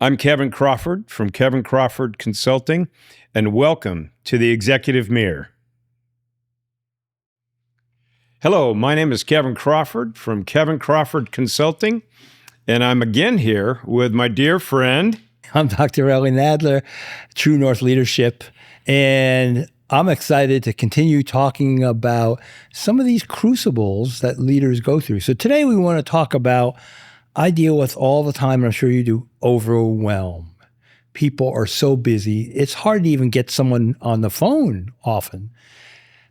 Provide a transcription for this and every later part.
I'm Kevin Crawford from Kevin Crawford Consulting, and welcome to the Executive Mirror. Hello, my name is Kevin Crawford from Kevin Crawford Consulting, and I'm again here with my dear friend. I'm Dr. Relly Nadler, True North Leadership, and I'm excited to continue talking about some of these crucibles that leaders go through. So today we want to talk about, I deal with all the time, and I'm sure you do, overwhelm. People are so busy, it's hard to even get someone on the phone often.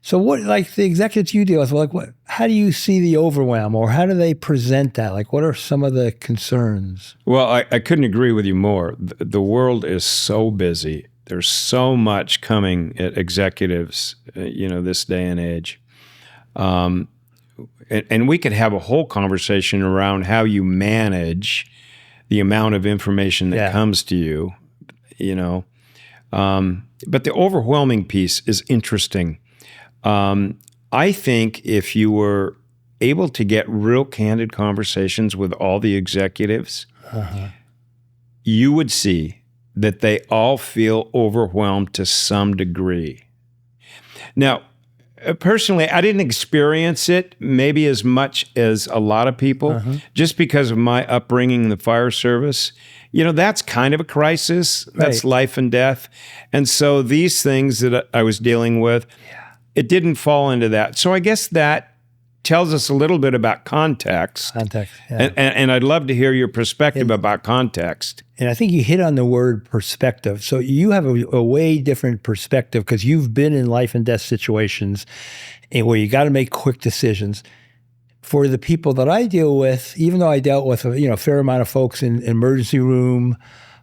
So what, like the executives you deal with, how do you see the overwhelm, or how do they present that? Like, what are some of the concerns? Well, I couldn't agree with you more. The world is so busy. There's so much coming at executives, this day and age. And we could have a whole conversation around how you manage the amount of information that comes to you, But the overwhelming piece is interesting. I think if you were able to get real candid conversations with all the executives, you would see that they all feel overwhelmed to some degree. Now, personally, I didn't experience it maybe as much as a lot of people, just because of my upbringing in the fire service. That's kind of a crisis. That's life and death. And so these things that I was dealing with, it didn't fall into that. So I guess that tells us a little bit about context. And I'd love to hear your perspective about context. And I think you hit on the word perspective. So you have a way different perspective because you've been in life and death situations where you got to make quick decisions. For the people that I deal with, even though I dealt with a fair amount of folks in emergency room,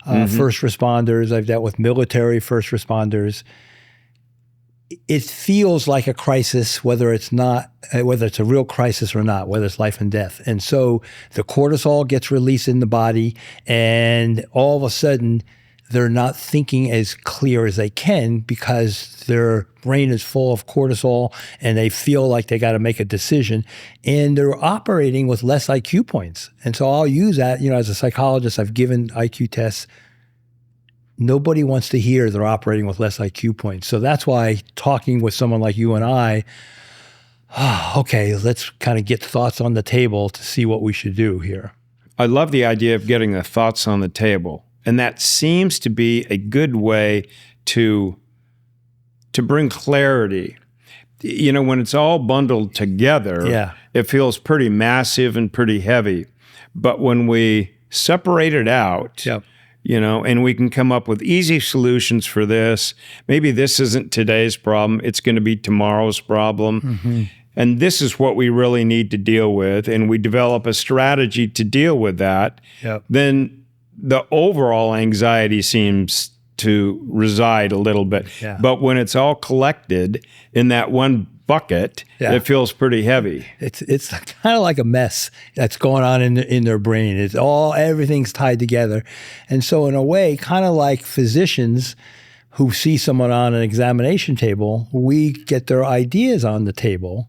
first responders, I've dealt with military first responders, it feels like a crisis, whether it's a real crisis or not, whether it's life and death. And so the cortisol gets released in the body, and all of a sudden they're not thinking as clear as they can because their brain is full of cortisol and they feel like they got to make a decision, and they're operating with less IQ points. And so I'll use that, as a psychologist, I've given IQ tests. Nobody wants to hear they're operating with less IQ points. So that's why talking with someone like you and I, okay, let's kind of get thoughts on the table to see what we should do here. I love the idea of getting the thoughts on the table. And that seems to be a good way to bring clarity. When it's all bundled together, it feels pretty massive and pretty heavy. But when we separate it out, and we can come up with easy solutions for this. Maybe this isn't today's problem. It's going to be tomorrow's problem. And this is what we really need to deal with. And we develop a strategy to deal with that. Then the overall anxiety seems to reside a little bit. But when it's all collected in that one bucket, it feels pretty heavy. It's kind of like a mess that's going on in their brain. Everything's tied together. And so in a way, kind of like physicians who see someone on an examination table, we get their ideas on the table.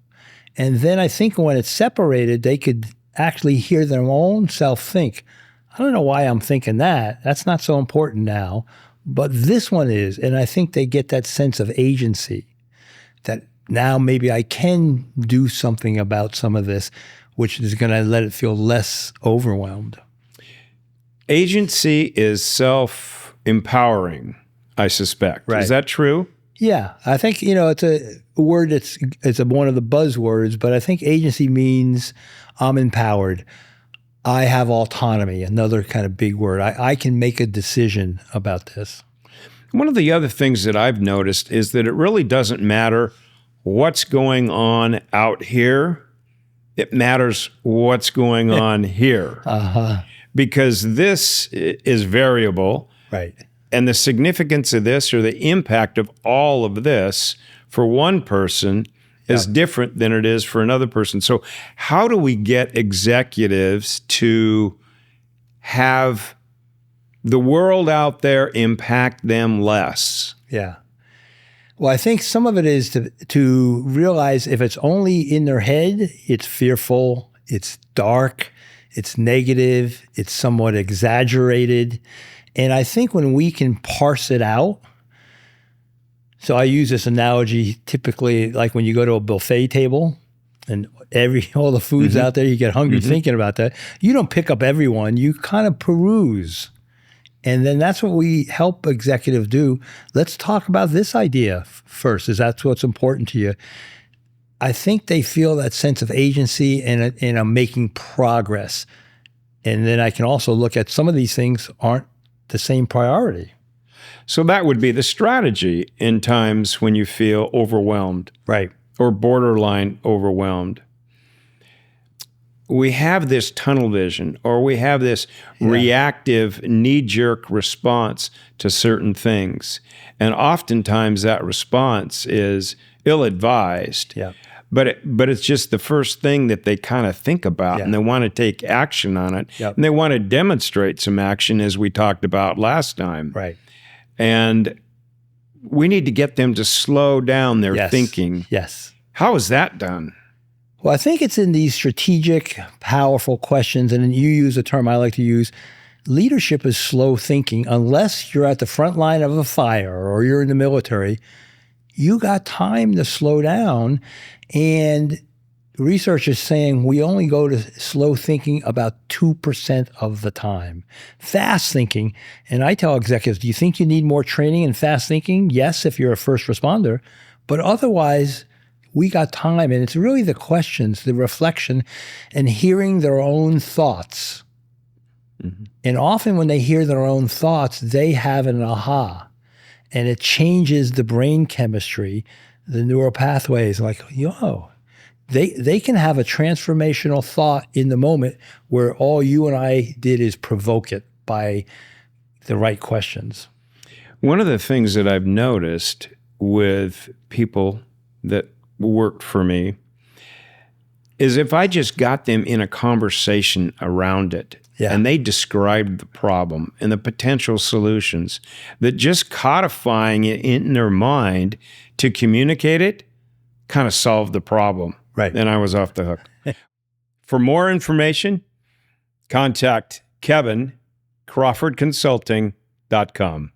And then I think when it's separated, they could actually hear their own self think, I don't know why I'm thinking that. That's not so important now. But this one is. And I think they get that sense of agency that now maybe I can do something about some of this, which is going to let it feel less overwhelmed. Agency is self-empowering, I suspect. Is that true? Yeah. I think, it's a word it's one of the buzzwords, but I think agency means I'm empowered. I have autonomy, another kind of big word. I can make a decision about this. One of the other things that I've noticed is that it really doesn't matter what's going on out here. It matters what's going on here. Because this is variable. Right. And the significance of this, or the impact of all of this for one person, is different than it is for another person. So how do we get executives to have the world out there impact them less? Yeah. Well, I think some of it is to realize if it's only in their head, it's fearful, it's dark, it's negative, it's somewhat exaggerated. And I think when we can parse it out, so I use this analogy typically like when you go to a buffet table and all the food's out there, you get hungry thinking about that. You don't pick up every one, you kind of peruse. And then that's what we help executives do. Let's talk about this idea first. Is that what's important to you? I think they feel that sense of agency and I'm making progress. And then I can also look at some of these things aren't the same priority. So that would be the strategy in times when you feel overwhelmed. Right. Or borderline overwhelmed. We have this tunnel vision, or we have this reactive, knee-jerk response to certain things. And oftentimes that response is ill-advised. Yeah. But it's just the first thing that they kind of think about, and they want to take action on it. Yep. And they want to demonstrate some action, as we talked about last time. Right. And we need to get them to slow down their thinking. Yes. How is that done? Well, I think it's in these strategic, powerful questions, and you use a term I like to use. Leadership is slow thinking. Unless you're at the front line of a fire or you're in the military, you got time to slow down. And research is saying we only go to slow thinking about 2% of the time. Fast thinking, and I tell executives, do you think you need more training in fast thinking? Yes, if you're a first responder, but otherwise, we got time. And it's really the questions, the reflection, and hearing their own thoughts. And often when they hear their own thoughts, they have an aha. And it changes the brain chemistry, the neural pathways. Like, they can have a transformational thought in the moment where all you and I did is provoke it by the right questions. One of the things that I've noticed with people that worked for me is if I just got them in a conversation around it, and they described the problem and the potential solutions, that just codifying it in their mind to communicate it kind of solved the problem. Right. And I was off the hook. For more information, contact Kevin, CrawfordConsulting.com.